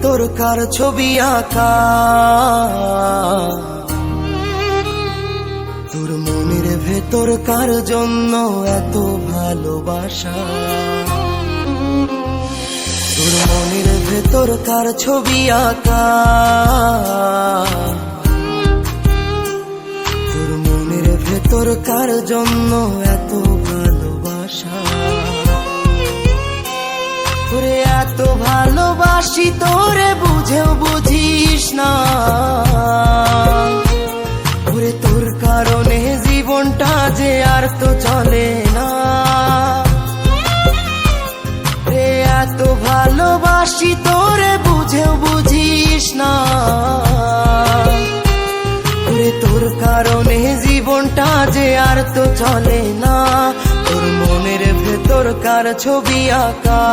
ভেতর কার ছবি আঁকা, তোর মনের ভেতর কার জন্য এত ভালোবাসা, তোর মনের ভেতর কার ছবি আঁকা, তোর মনের ভেতর কার জন্য এত ভালোবাসা। তোরে এত ভালোবাসি তোরে বুঝেও বুঝিস না, ওরে তোর কারণে জীবনটা যে আর তো চলে না। রে এত ভালোবাসি তোরে বুঝেও বুঝিস না, ওরে তোর কারণে জীবনটা যে আর তো চলে না। তোর মনের ভেতর কার ছবি আঁকা,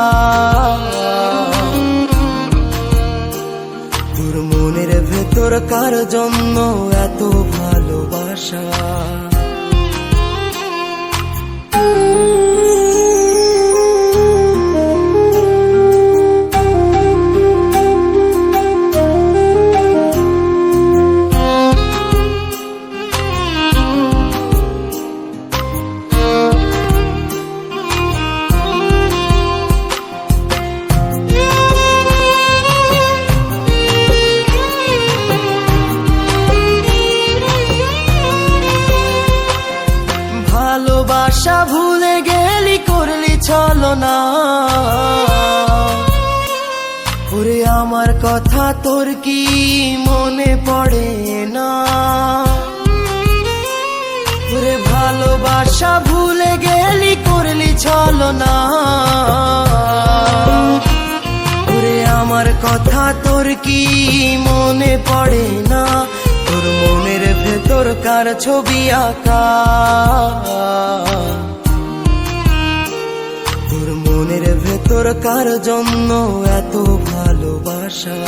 তোর মনের ভেতর কার জন্য এত ভালোবাসা। ভালোবাসা ভুলে গেলি করলি ছলনা, ওরে আমার কথা তোর কি মনে পড়ে না। ওরে ভালোবাসা ভুলে গেলি করলি ছলনা, ওরে আমার কথা তোর কি মনে পড়ে না। তোর মনের ভেতর কার ছবি আঁকা, তোর মনের ভেতর কার জন্য এত ভালোবাসা,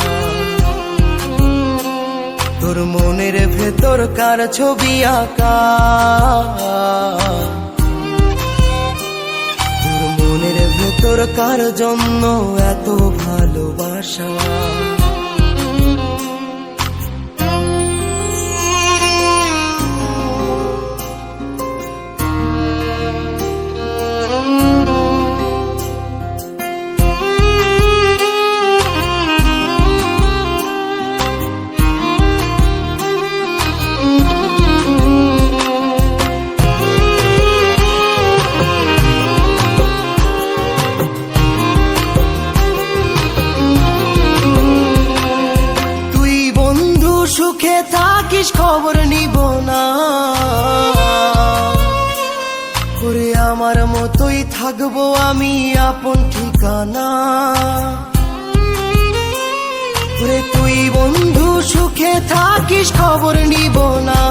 তোর মনের ভেতর কার ছবি আঁকা, তোর মনের ভেতর কার জন্য এত ভালোবাসা। সুখে থাকিস খবর নিব না, ওরে আমার মতোই থাকবো আমি আপন ঠিকানা। ওরে তুই বন্ধু সুখে থাকিস খবর নিব না,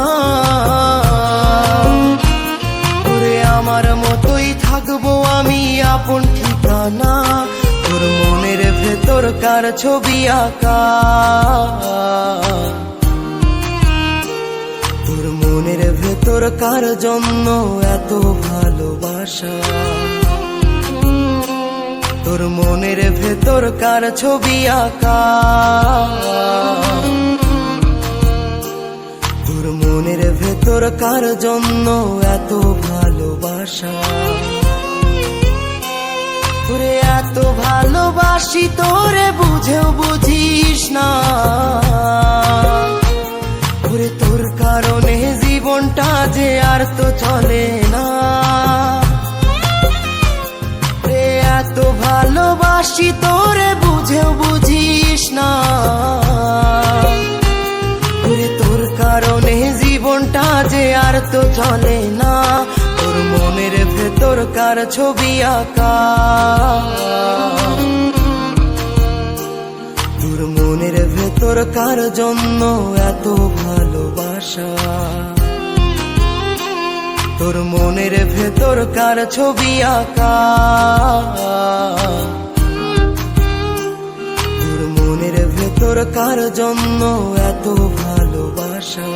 ওরে আমার মতোই থাকবো আমি আপন ঠিকানা। তোর মনের ভেতর কার ছবি আঁকা, তোর মনের ভেতর কার জন্য এত ভালোবাসা, তোর মনের ভেতর কার ছবি আঁকা, তোর মনের ভেতর কার জন্য এত ভালোবাসা। তোরে এত ভালোবাসি তোরে বুঝেও বুঝিস না, ওরে তোর কারণে জীবনটা যে আর তো চলে না। রে এত ভালোবাসি তোরে বুঝেও বুঝিস না, ওরে তোর কারণে জীবনটা যে আর তো চলে না। তোর মনের ভেতর কার ছবি আঁকা, তোর মনের ভেতর কার জন্য এত ভালোবাসা, তোর মনের ভেতর কার ছবি আঁকা, তোর মনের ভেতর কার জন্য এত ভালোবাসা।